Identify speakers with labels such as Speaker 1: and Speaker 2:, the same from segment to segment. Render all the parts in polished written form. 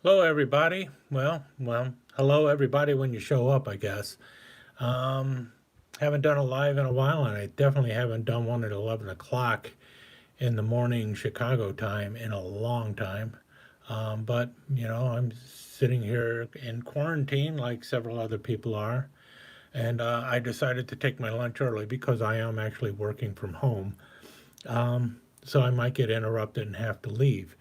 Speaker 1: Hello, everybody. Hello, everybody, when you show up, I guess. Um, haven't done a live in a while, and I definitely haven't done one at 11 o'clock in the morning Chicago time in a long time. But I'm sitting here in quarantine like several other people are, and I decided to take my lunch early because I am actually working from home. So I might get interrupted and have to leave.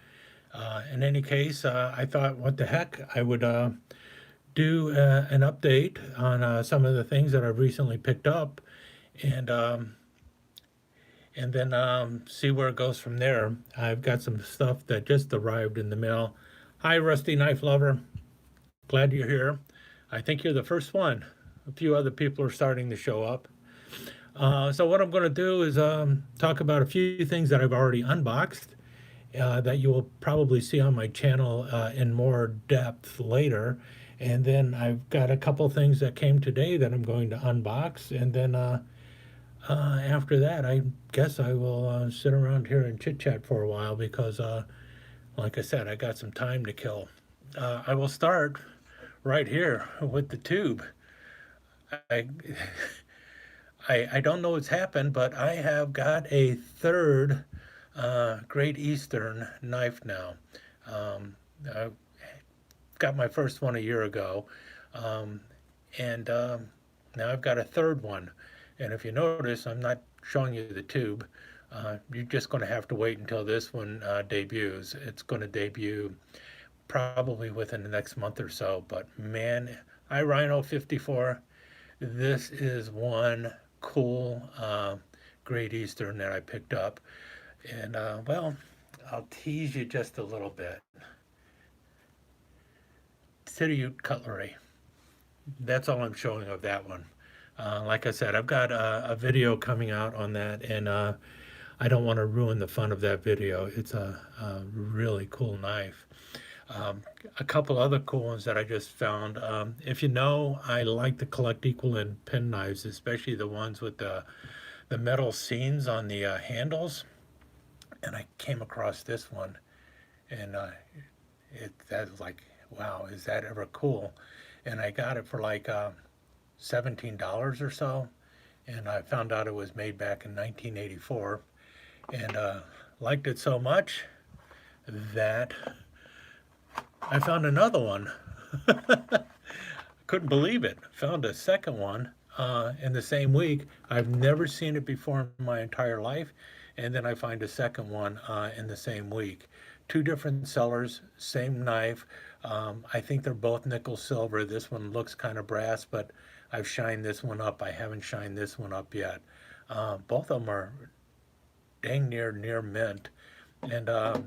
Speaker 1: In any case, I thought, what the heck, I would do an update on some of the things that I've recently picked up, and um, and then see where it goes from there. I've got some stuff that just arrived in the mail. Hi, Rusty Knife Lover. Glad you're here. I think you're the first one. A few other people are starting to show up. So what I'm going to do is talk about a few things that I've already unboxed that you will probably see on my channel in more depth later. And then I've got a couple things that came today that I'm going to unbox. And then after that, I guess I will sit around here and chit chat for a while because, like I said, I got some time to kill. I will start right here with the tube. I, I don't know what's happened, but I have got a third Great Eastern knife now. I got my first one a year ago, um, and now I've got a third one. And if you notice, I'm not showing you the tube. You're just going to have to wait until this one debuts. It's going to debut probably within the next month or so. But man, Rhino 54, this is one cool Great Eastern that I picked up. And I'll tease you just a little bit. City Ute cutlery. That's all I'm showing of that one. Like I said, I've got a video coming out on that, and I don't want to ruin the fun of that video. It's a really cool knife. A couple other cool ones that I just found. If you know, I like to collect equal end pen knives, especially the ones with the metal seams on the handles. And I came across this one, and that was like, wow, is that ever cool? And I got it for like $17 or so, and I found out it was made back in 1984, and liked it so much that I found another one. Couldn't believe it. Found a second one in the same week. I've never seen it before in my entire life, and then I find a second one in the same week. Two different sellers, same knife. I think they're both nickel silver. This one looks kind of brass, but I've shined this one up. I haven't shined this one up yet. Both of them are dang near mint, and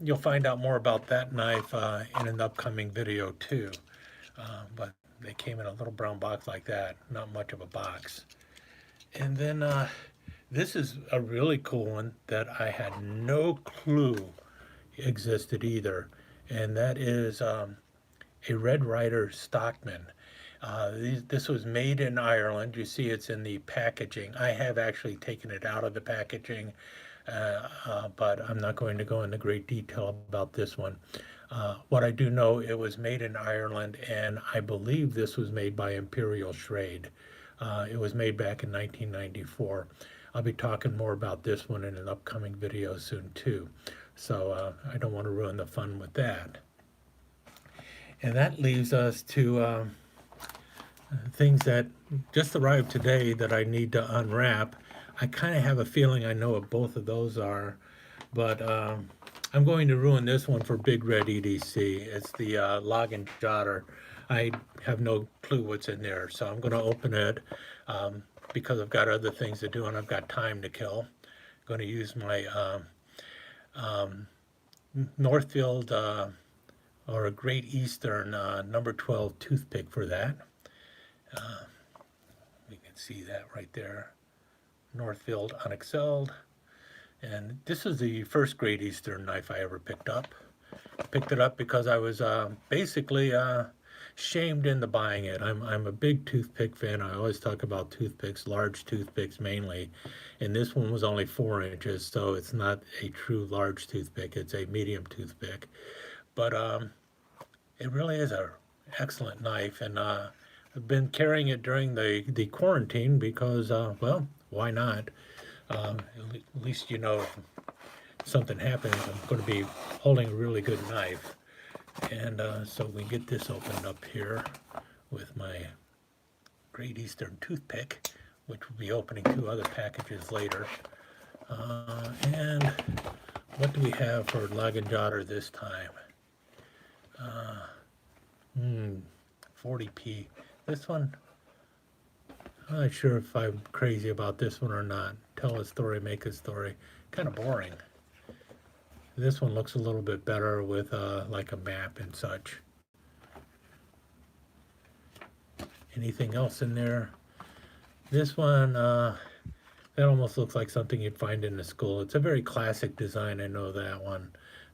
Speaker 1: you'll find out more about that knife in an upcoming video too. But they came in a little brown box like that, not much of a box. And then this is a really cool one that I had no clue existed either, and that is a Red Ryder Stockman. This was made in Ireland. You see it's in the packaging. I have actually taken it out of the packaging, but I'm not going to go into great detail about this one. What I do know, it was made in Ireland, and I believe this was made by Imperial Schrade. It was made back in 1994. I'll be talking more about this one in an upcoming video soon too. So I don't want to ruin the fun with that. And that leaves us to things that just arrived today that I need to unwrap. I kind of have a feeling I know what both of those are, but I'm going to ruin this one for Big Red EDC. It's the log and jotter. I have no clue what's in there, so I'm going to open it because I've got other things to do and I've got time to kill. I'm going to use my Northfield or a Great Eastern number 12 toothpick for that. You can see that right there. Northfield unexcelled. And this is the first Great Eastern knife I ever picked up. Picked it up because I was basically shamed into buying it. I'm a big toothpick fan. I always talk about toothpicks, large toothpicks mainly. And this one was only 4 inches, so it's not a true large toothpick. It's a medium toothpick. but it really is a excellent knife, and I've been carrying it during the quarantine because, well, why not? At least you know if something happens, I'm going to be holding a really good knife. And so we get this opened up here with my Great Eastern toothpick, which will be opening two other packages later. And what do we have for Lag and Jotter this time? 40p. This one, I'm not sure if I'm crazy about this one or not. Tell a story, make a story. Kind of boring. This one looks a little bit better with like a map and such. Anything else in there? This one, that almost looks like something you'd find in a school. It's a very classic design, I know that one.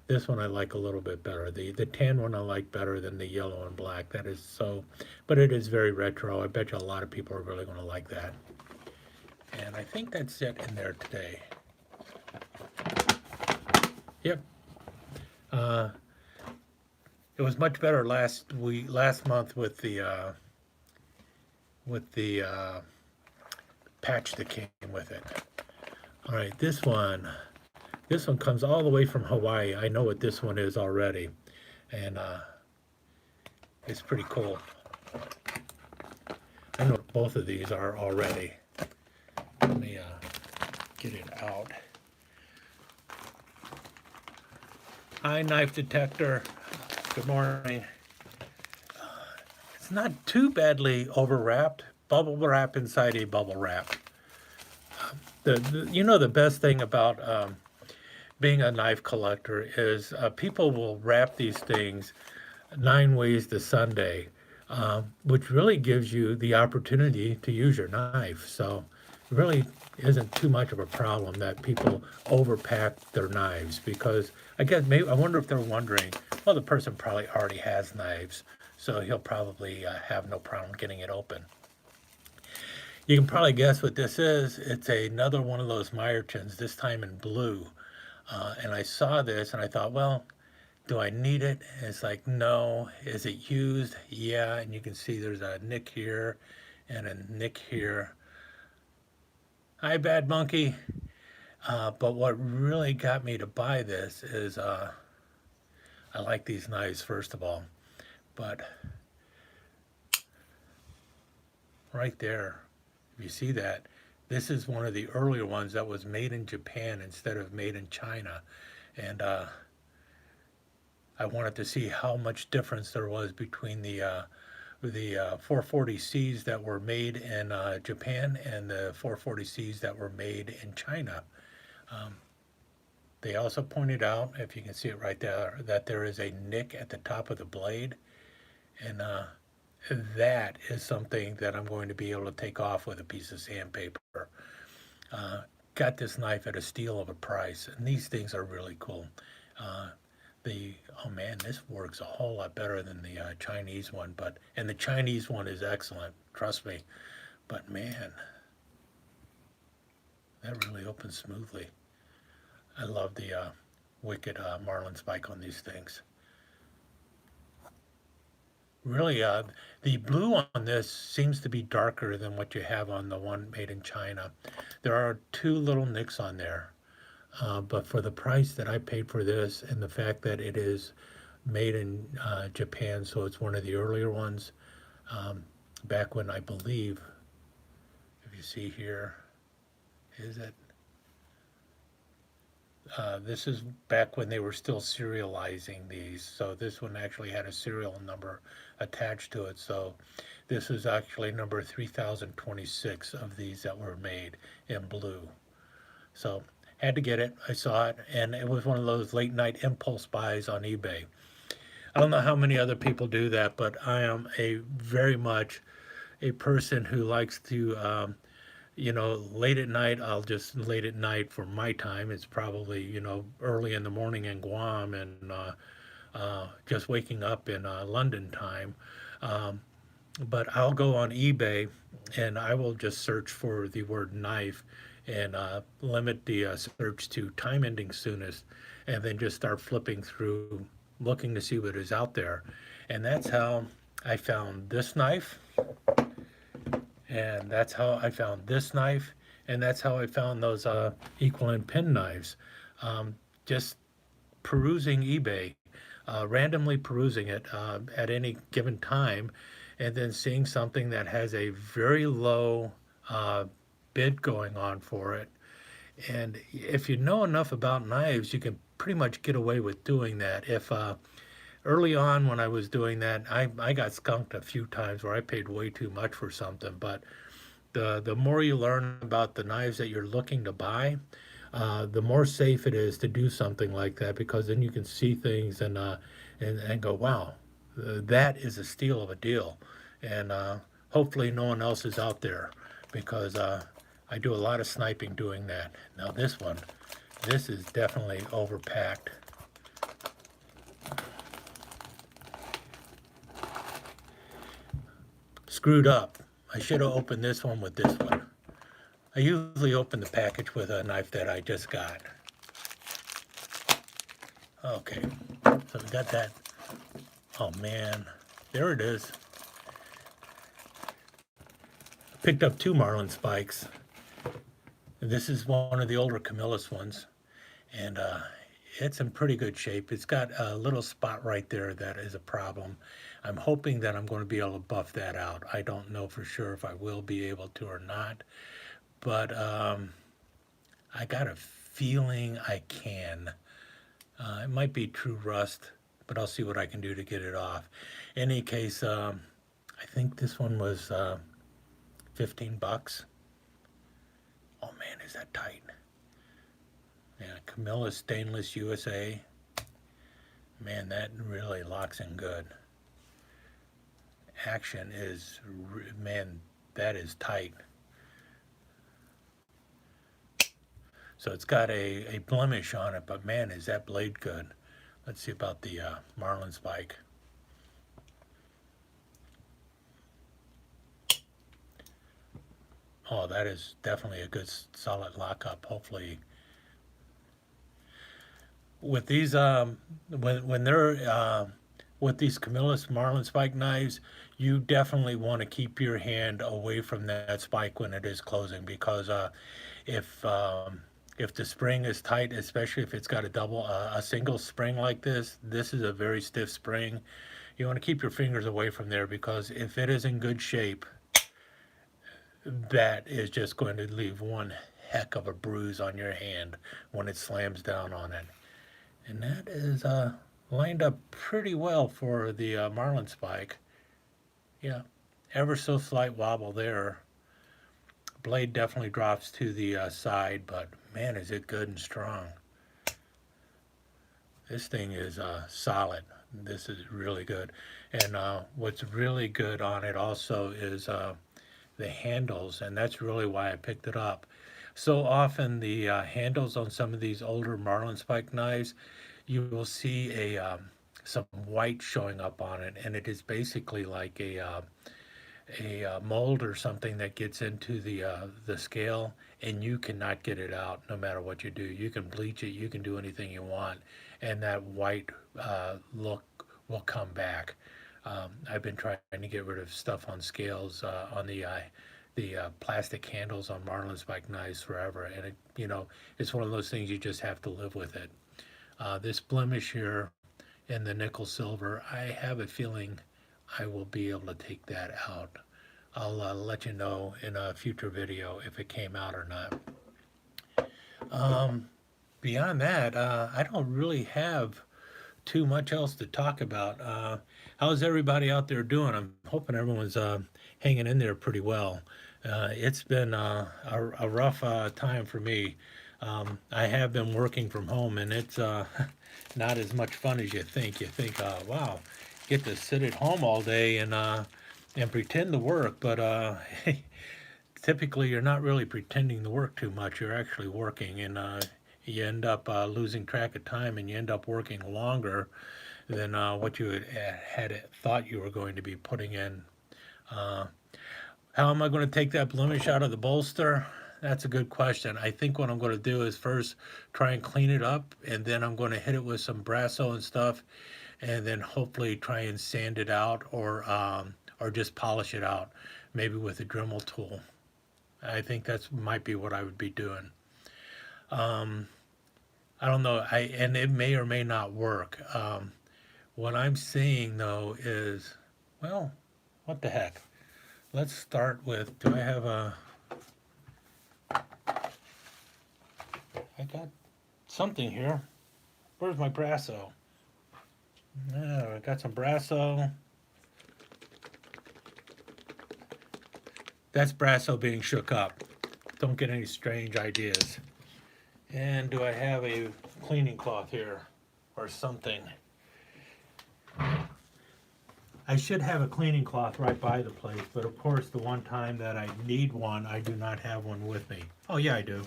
Speaker 1: This one I like a little bit better. The tan one I like better than the yellow and black. That is so, but it is very retro. I bet you a lot of people are really going to like that. And I think that's it in there today. Yep. It was much better last month with the patch that came with it. All right, this one comes all the way from Hawaii. I know what this one is already, and it's pretty cool. I know what both of these are already. Let me get it out. Hi, knife detector. Good morning. It's not too badly overwrapped. Bubble wrap inside a bubble wrap. The best thing about being a knife collector is people will wrap these things 9 ways to Sunday, which really gives you the opportunity to use your knife. So it really isn't too much of a problem that people overpack their knives, because I wonder if they're wondering, well, the person probably already has knives, so he'll probably have no problem getting it open. You can probably guess what this is. It's another one of those Meyertons, this time in blue. And I saw this and I thought, well, do I need it? And it's like, no. Is it used? Yeah. And you can see there's a nick here and a nick here. Hi, Bad Monkey. But what really got me to buy this is I like these knives, first of all. But right there, if you see that, this is one of the earlier ones that was made in Japan instead of made in China. And I wanted to see how much difference there was between the 440Cs that were made in Japan and the 440Cs that were made in China. They also pointed out, if you can see it right there, that there is a nick at the top of the blade. And that is something that I'm going to be able to take off with a piece of sandpaper. Got this knife at a steal of a price, and these things are really cool. Oh man, this works a whole lot better than the Chinese one, and the Chinese one is excellent, trust me. But man, that really opens smoothly. I love the wicked marlinspike on these things. Really, the blue on this seems to be darker than what you have on the one made in China. There are two little nicks on there, but for the price that I paid for this and the fact that it is made in Japan, so it's one of the earlier ones, back when I believe, if you see here, is it? This is back when they were still serializing these. So this one actually had a serial number attached to it. So this is actually number 3026 of these that were made in blue. So had to get it. I saw it, and it was one of those late night impulse buys on eBay. I don't know how many other people do that, but I am very much a person who likes to late at night, late at night for my time, it's probably, early in the morning in Guam, and just waking up in London time. But I'll go on eBay and I will just search for the word knife and limit the search to time ending soonest, and then just start flipping through looking to see what is out there. And that's how I found this knife, and that's how I found this knife, and that's how I found those equal end pin knives. Just perusing eBay, randomly perusing it at any given time, and then seeing something that has a very low bid going on for it. And if you know enough about knives, you can pretty much get away with doing that. If early on when I was doing that, I got skunked a few times where I paid way too much for something. But the more you learn about the knives that you're looking to buy, the more safe it is to do something like that, because then you can see things and go, wow, that is a steal of a deal. And hopefully no one else is out there, because I do a lot of sniping doing that. Now this one, this is definitely overpacked. Screwed up. I should have opened this one with this one. I usually open the package with a knife that I just got. Okay, so we got that. Oh man, there it is. Picked up 2 marlin spikes. This is one of the older Camillus ones, and it's in pretty good shape. It's got a little spot right there that is a problem. I'm hoping that I'm going to be able to buff that out. I don't know for sure if I will be able to or not, but I got a feeling I can. It might be true rust, but I'll see what I can do to get it off. In any case, I think this one was 15 bucks. Oh man, is that tight? Yeah, Camillus Stainless USA. Man, that really locks in good. Action is, man, that is tight. So it's got a blemish on it, but man, is that blade good. Let's see about the marlin spike. Oh, that is definitely a good solid lockup. Hopefully, with these when they're with these Camillus marlin spike knives, you definitely want to keep your hand away from that spike when it is closing, because if if the spring is tight, especially if it's got a single spring like this is a very stiff spring. You want to keep your fingers away from there, because if it is in good shape, that is just going to leave one heck of a bruise on your hand when it slams down on it. And that is lined up pretty well for the marlin spike. Yeah, ever so slight wobble there. Blade definitely drops to the side, but man, is it good and strong. This thing is solid. This is really good. And what's really good on it also is the handles, and that's really why I picked it up. So often the handles on some of these older marlin spike knives, you will see a some white showing up on it, and it is basically like a mold or something that gets into the scale, and you cannot get it out no matter what you do. You can bleach it, you can do anything you want, and that white look will come back. I've been trying to get rid of stuff on scales on the plastic handles on marlin spike knives forever, and it's one of those things you just have to live with it. This blemish here in the nickel silver, I have a feeling I will be able to take that out. I'll let you know in a future video if it came out or not. Beyond that, I don't really have too much else to talk about. How's everybody out there doing? I'm hoping everyone's hanging in there pretty well. It's been a rough time for me. I have been working from home, and it's not as much fun as you think. You think, wow, get to sit at home all day and pretend to work, but typically you're not really pretending to work too much. You're actually working, and you end up losing track of time, and you end up working longer than what you had thought you were going to be putting in. How am I going to take that blemish out of the bolster? That's a good question. I think what I'm going to do is first try and clean it up, and then I'm going to hit it with some Brasso and stuff, and then hopefully try and sand it out, or just polish it out, maybe with a Dremel tool. I think that's might be what I would be doing. Um, I don't know. And it may or may not work. What I'm seeing though is, well, what the heck? Let's start with. Do I have a? I got something here. Where's my Brasso? Oh, I got some Brasso. That's Brasso being shook up. Don't get any strange ideas. And do I have a cleaning cloth here or something? I should have a cleaning cloth right by the place, but of course the one time that I need one, I do not have one with me. Oh yeah, I do.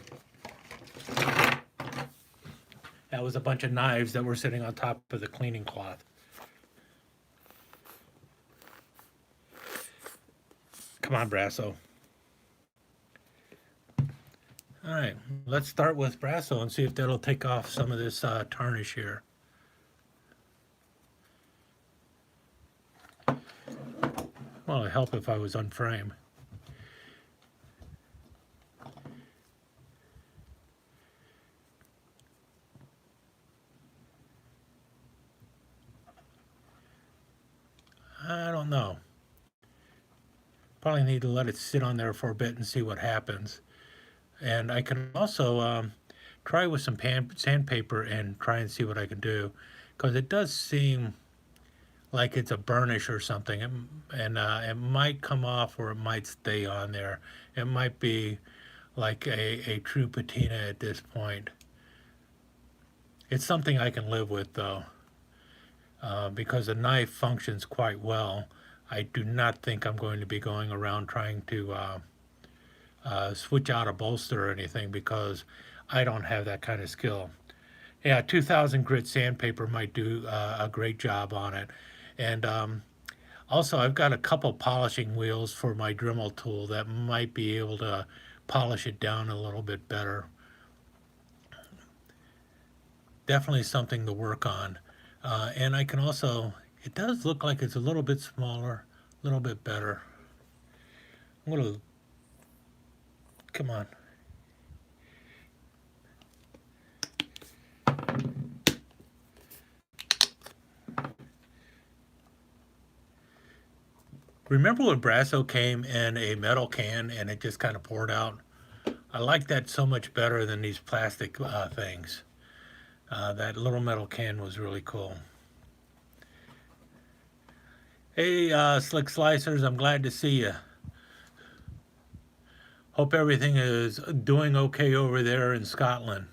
Speaker 1: That was a bunch of knives that were sitting on top of the cleaning cloth. Come on, Brasso. All right, let's start with Brasso and see if that'll take off some of this tarnish here. Well, it'd help if I was on frame. I don't know. Probably need to let it sit on there for a bit and see what happens. And I can also try with some sandpaper and try and see what I can do, because it does seem like it's a burnish or something, and it might come off or it might stay on there. It might be like a true patina at this point. It's something I can live with though, because the knife functions quite well. I do not think I'm going to be going around trying to switch out a bolster or anything, because I don't have that kind of skill. Yeah, 2000 grit sandpaper might do a great job on it. And also, I've got a couple polishing wheels for my Dremel tool that might be able to polish it down a little bit better. Definitely something to work on. And I can also, it does look like it's a little bit smaller, a little bit better. I'm going to, come on. Remember when Brasso came in a metal can and it just kind of poured out? I like that so much better than these plastic things. That little metal can was really cool. Hey, Slick Slicers, I'm glad to see you. Hope everything is doing okay over there in Scotland.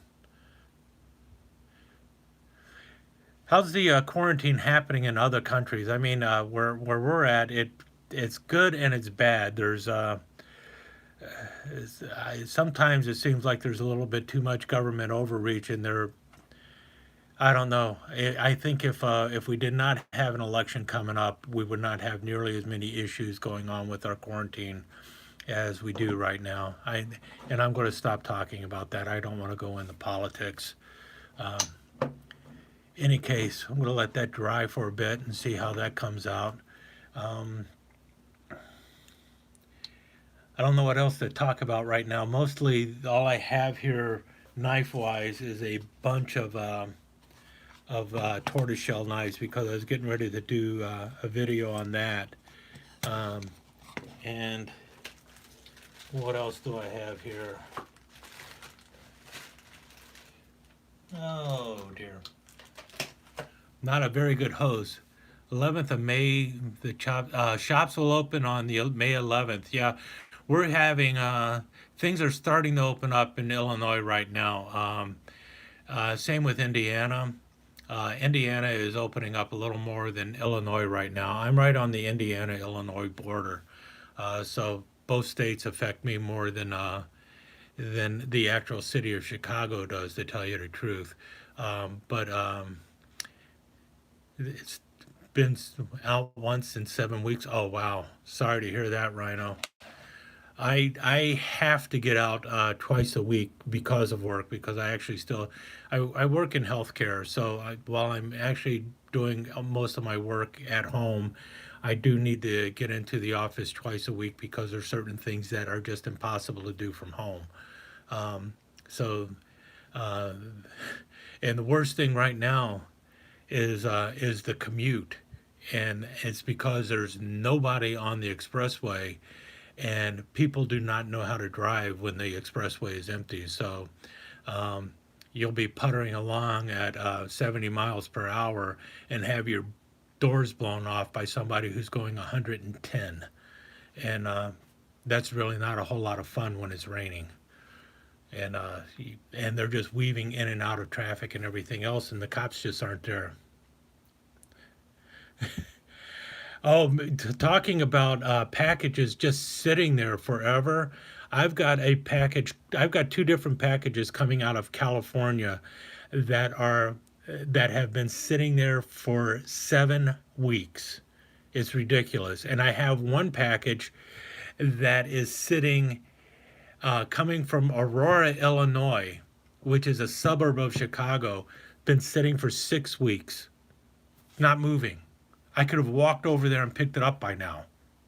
Speaker 1: How's the quarantine happening in other countries? I mean, where we're at, it's good and it's bad. Sometimes it seems like there's a little bit too much government overreach, and I don't know. I think if we did not have an election coming up, we would not have nearly as many issues going on with our quarantine as we do right now. And I'm going to stop talking about that. I don't want to go into politics. Um, any case, I'm going to let that dry for a bit and see how that comes out. Um, I don't know what else to talk about right now. Mostly, all I have here, knife-wise, is a bunch of tortoiseshell knives, because I was getting ready to do a video on that. Um, and what else do I have here? Oh dear. Not a very good host. 11th of May, the shops will open on the May 11th. Yeah, we're having things are starting to open up in Illinois right now. Same with Indiana. Indiana is opening up a little more than Illinois right now. I'm right on the Indiana-Illinois border, so both states affect me more than the actual city of Chicago does, to tell you the truth. But it's been out once in 7 weeks. Oh wow, sorry to hear that, Rhino. I have to get out twice a week because of work, because I actually still I work in healthcare. So while I'm actually doing most of my work at home, I do need to get into the office twice a week because there's certain things that are just impossible to do from home. So uh, and the worst thing right now is the commute, and it's because there's nobody on the expressway, and people do not know how to drive when the expressway is empty. So um, you'll be puttering along at 70 miles per hour and have your doors blown off by somebody who's going 110, and that's really not a whole lot of fun when it's raining. And they're just weaving in and out of traffic and everything else, and the cops just aren't there. Oh, talking about packages just sitting there forever. I've got two different packages coming out of California that are that have been sitting there for 7 weeks. It's ridiculous. And I have one package that is sitting coming from Aurora, Illinois, which is a suburb of Chicago, been sitting for 6 weeks, not moving. I could have walked over there and picked it up by now.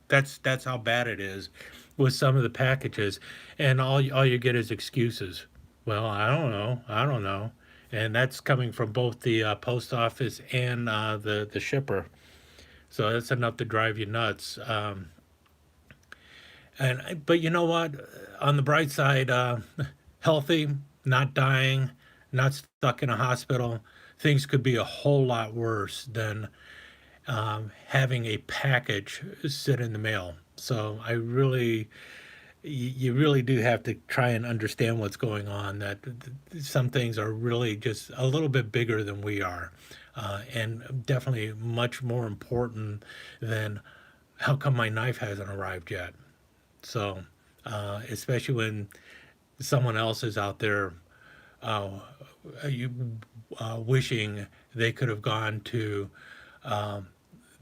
Speaker 1: That's how bad it is with some of the packages, and all you get is excuses. Well, I don't know. I don't know, and that's coming from both the post office and the shipper. So that's enough to drive you nuts. But you know what? On the bright side, healthy, not dying, not stuck in a hospital. Things could be a whole lot worse than having a package sit in the mail. So you really do have to try and understand what's going on. That some things are really just a little bit bigger than we are, and definitely much more important than how come my knife hasn't arrived yet. So, especially when someone else is out there uh, you, wishing they could have gone to um,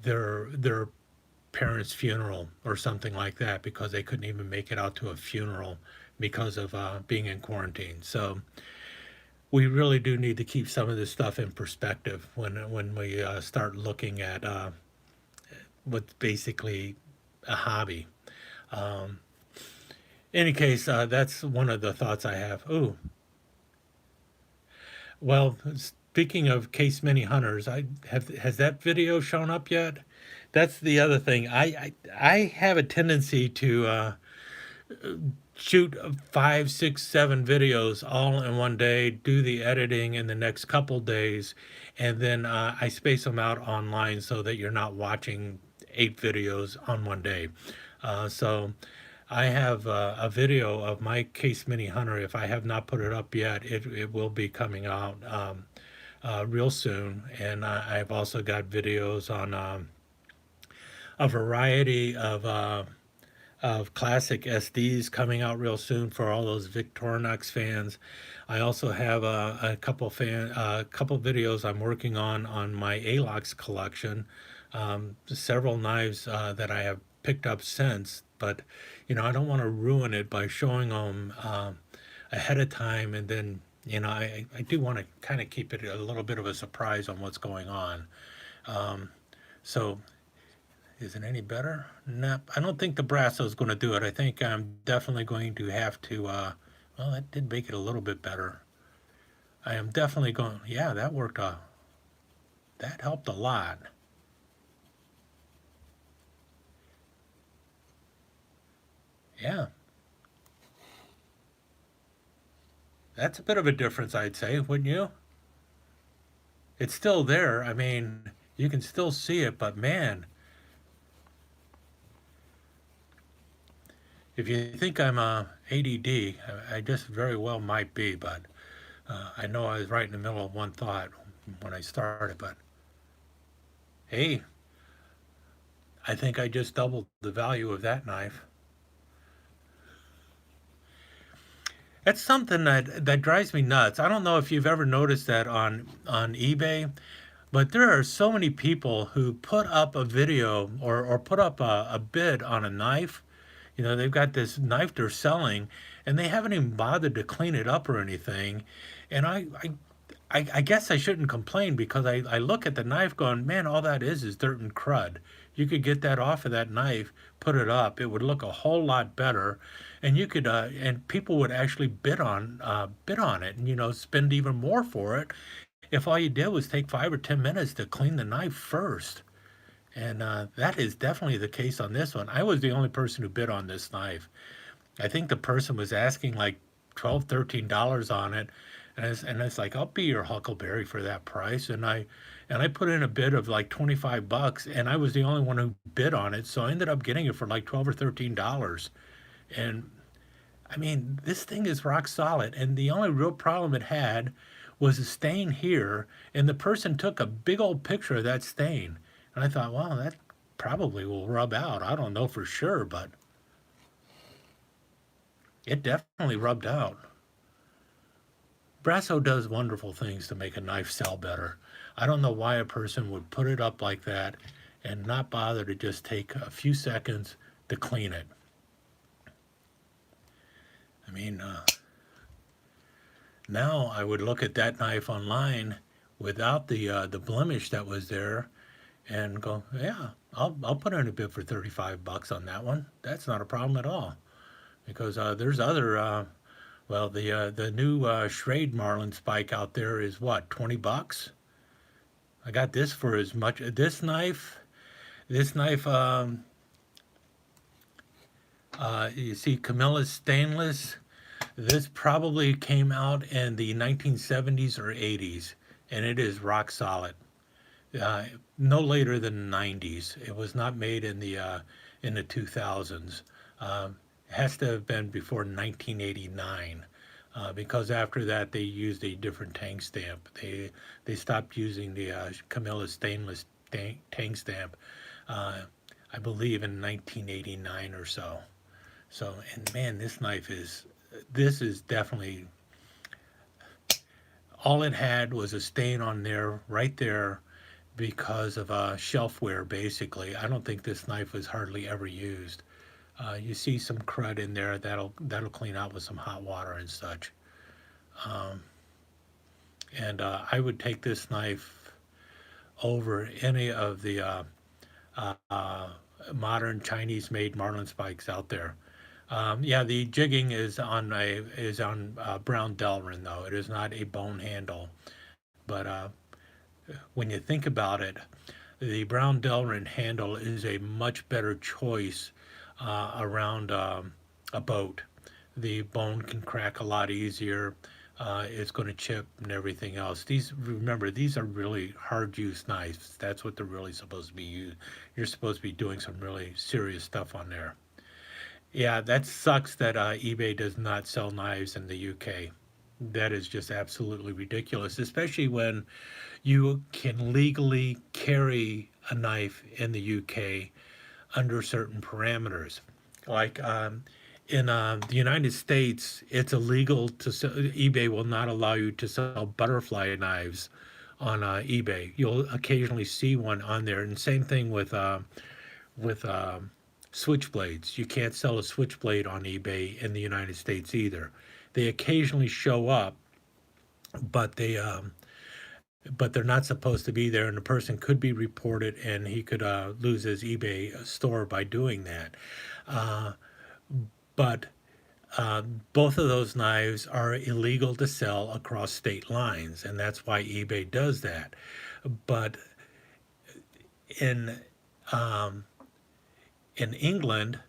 Speaker 1: their parents' funeral or something like that because they couldn't even make it out to a funeral because of being in quarantine. So we really do need to keep some of this stuff in perspective when we start looking at what's basically a hobby. Um, any case, that's one of the thoughts I have. Ooh, well, speaking of case many hunters, I have has that video shown up yet? That's the other thing. I have a tendency to shoot five, six, seven videos all in one day, do the editing in the next couple days, and then I space them out online so that you're not watching 8 videos on one day. So I have a video of my Case Mini Hunter. If I have not put it up yet, it will be coming out real soon. And I've also got videos on a variety of classic SDs coming out real soon for all those Victorinox fans. I also have a couple videos I'm working on my Alox collection. Several knives that I have picked up since, but I don't want to ruin it by showing them ahead of time, and then I do want to kind of keep it a little bit of a surprise on what's going on. Um, so is it any better? No, I don't think the Brasso is going to do it. I think I'm definitely going to have to. Well, that did make it a little bit better. I am definitely going. Yeah, that worked. That helped a lot. Yeah, that's a bit of a difference, I'd say, wouldn't you? It's still there. I mean, you can still see it, but man, if you think I'm ADD, I just very well might be, but I know I was right in the middle of one thought when I started. But hey, I think I just doubled the value of that knife. That's something that drives me nuts. I don't know if you've ever noticed that on eBay, but there are so many people who put up a video or put up a bid on a knife. They've got this knife they're selling, and they haven't even bothered to clean it up or anything. And I guess I shouldn't complain because I look at the knife going, man, all that is dirt and crud. You could get that off of that knife, put it up, it would look a whole lot better, and you could and people would actually bid on it, and spend even more for it if all you did was take 5 or 10 minutes to clean the knife first. And that is definitely the case on this one. I was the only person who bid on this knife. I think the person was asking like 12, $13 on it, and it's like, I'll be your Huckleberry for that price. And I put in a bid of like 25 bucks, and I was the only one who bid on it, so I ended up getting it for like 12 or $13. And I mean, this thing is rock solid, and the only real problem it had was a stain here, and the person took a big old picture of that stain. And I thought, well, that probably will rub out. I don't know for sure, but it definitely rubbed out. Brasso does wonderful things to make a knife sell better. I don't know why a person would put it up like that and not bother to just take a few seconds to clean it. I mean, now I would look at that knife online without the blemish that was there and go, yeah, I'll put in a bid for 35 bucks on that one. That's not a problem at all because there's other well, the new Schrade marlinspike out there is what, 20 bucks? I got this for as much. This knife, you see Camillus stainless. This probably came out in the 1970s or 80s, and it is rock solid. Uh, no later than the 90s. It was not made in the 2000s. It has to have been before 1989. Because after that they used a different tank stamp. They stopped using the Camillus stainless tank stamp, uh, I believe in 1989 or so. So, and man, this is definitely, all it had was a stain on there, right there, because of shelfware. Basically, I don't think this knife was hardly ever used. You see some crud in there that'll clean out with some hot water and such. Um, and I would take this knife over any of the uh, modern Chinese-made marlin spikes out there. Yeah, the jigging is on brown Delrin though. It is not a bone handle. But when you think about it, the brown Delrin handle is a much better choice around a boat. The bone can crack a lot easier. It's going to chip and everything else. Remember, these are really hard use knives. That's what they're really supposed to be used. You're supposed to be doing some really serious stuff on there. Yeah, that sucks that eBay does not sell knives in the UK. That is just absolutely ridiculous, especially when you can legally carry a knife in the UK under certain parameters. Like in the United States, it's illegal to sell, eBay will not allow you to sell butterfly knives on eBay. You'll occasionally see one on there, and same thing with switchblades. You can't sell a switchblade on eBay in the United States either. They occasionally show up, but they're not supposed to be there, and the person could be reported, and he could lose his eBay store by doing that. Uh, but both of those knives are illegal to sell across state lines, and that's why eBay does that. But in um, in England,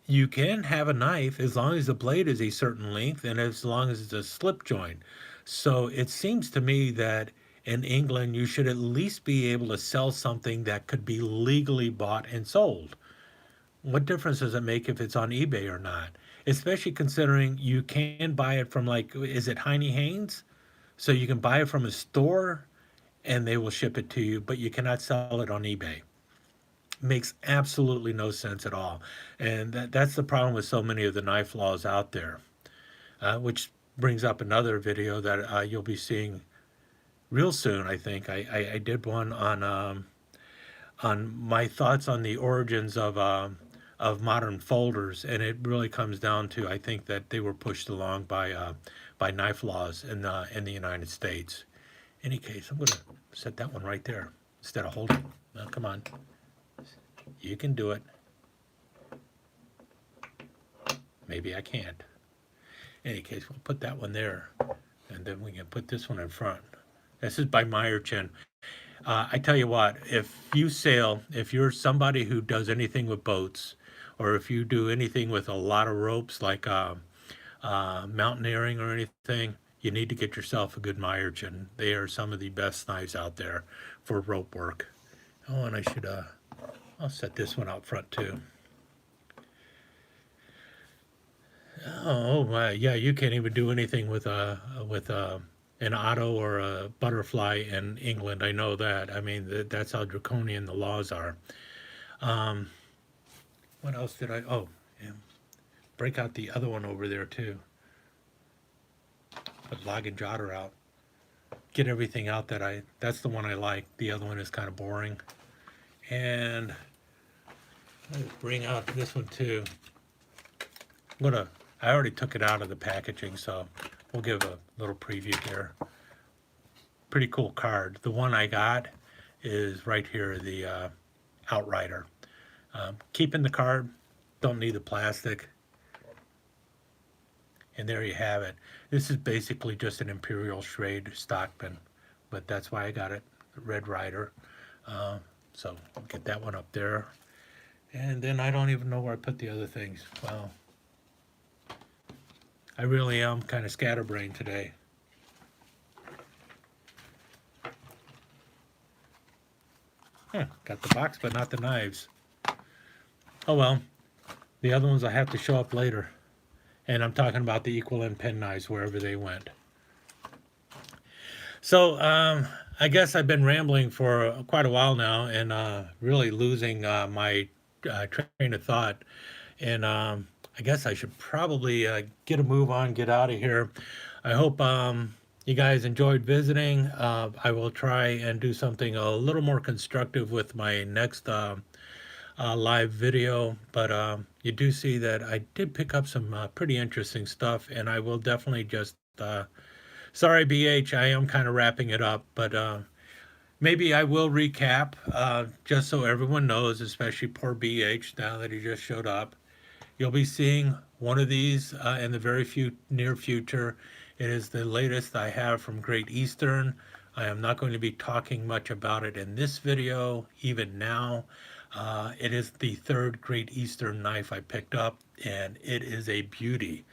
Speaker 1: you can have a knife as long as the blade is a certain length and as long as it's a slip joint. So it seems to me that in England, you should at least be able to sell something that could be legally bought and sold. What difference does it make if it's on eBay or not? Especially considering you can buy it from, like, is it Heine Haynes? So you can buy it from a store and they will ship it to you, but you cannot sell it on eBay. Makes absolutely no sense at all. And that's the problem with so many of the knife laws out there, which brings up another video that you'll be seeing real soon. I think I did one on my thoughts on the origins of modern folders, and it really comes down to, I think that they were pushed along by knife laws in the United States. In any case, I'm going to set that one right there instead of holding. Now, come on, you can do it. Maybe I can't. In any case, we'll put that one there, and then we can put this one in front. This is by Meyerchin. I tell you what, if you sail, if you're somebody who does anything with boats, or if you do anything with a lot of ropes, like mountaineering or anything, you need to get yourself a good Meyerchin. They are some of the best knives out there for rope work. Oh, and I should, I'll set this one out front too. Oh, yeah, you can't even do anything with an otto or a butterfly in England. I know that. I mean, that's how draconian the laws are. Um, what else did I? Oh, yeah, break out the other one over there too. Put log and jotter out. Get everything out that that's the one I like. The other one is kind of boring. And let's bring out this one too. I already took it out of the packaging, so we'll give a little preview here. Pretty cool card. The one I got is right here, the Outrider. Keeping the card, don't need the plastic. And there you have it. This is basically just an Imperial Schrade Stockman, but that's why I got it, the Red Rider. So I'll get that one up there. And then I don't even know where I put the other things. Wow. I really am kind of scatterbrained today. Got the box, but not the knives. Oh well, the other ones I have to show up later. And I'm talking about the equal end pen knives, wherever they went. So I guess I've been rambling for quite a while now, and really losing my train of thought. And I guess I should probably get a move on, get out of here. I hope you guys enjoyed visiting. I will try and do something a little more constructive with my next live video, but you do see that I did pick up some pretty interesting stuff, and I will definitely just, sorry BH, I am kind of wrapping it up, but maybe I will recap, just so everyone knows, especially poor BH now that he just showed up. You'll be seeing one of these in the very near future. It is the latest I have from Great Eastern. I am not going to be talking much about it in this video, even now. It is the third Great Eastern knife I picked up, and it is a beauty,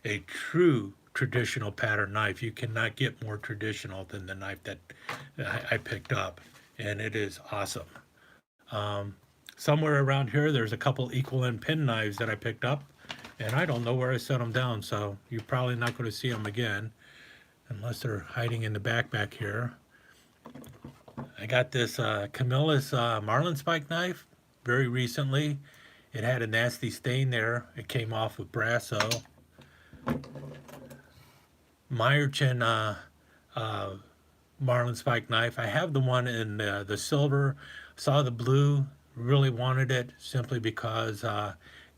Speaker 1: a true traditional pattern knife. You cannot get more traditional than the knife that I picked up, and it is awesome. Somewhere around here, there's a couple equal end pin knives that I picked up, and I don't know where I set them down, so you're probably not going to see them again, unless they're hiding in the backpack here. I got this Camillus marlinspike knife very recently. It had a nasty stain there. It came off with Brasso. Meyerchin marlinspike knife. I have the one in the silver. Saw the blue. Really wanted it simply because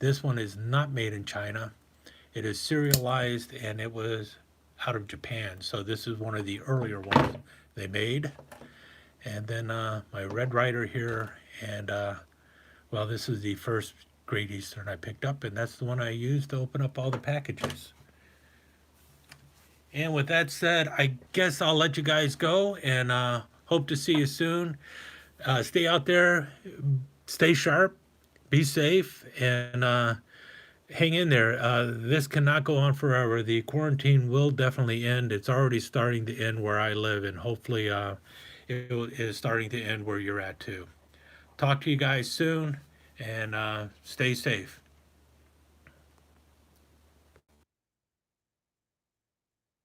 Speaker 1: this one is not made in China. It is serialized, and it was out of Japan. So this is one of the earlier ones they made. And then my Red Rider here, and well, this is the first Great Eastern I picked up, and that's the one I used to open up all the packages. And with that said, I guess I'll let you guys go, and hope to see you soon. Stay out there, stay sharp, be safe, and hang in there. This cannot go on forever. The quarantine will definitely end. It's already starting to end where I live, and hopefully it is starting to end where you're at too. Talk to you guys soon, and stay safe.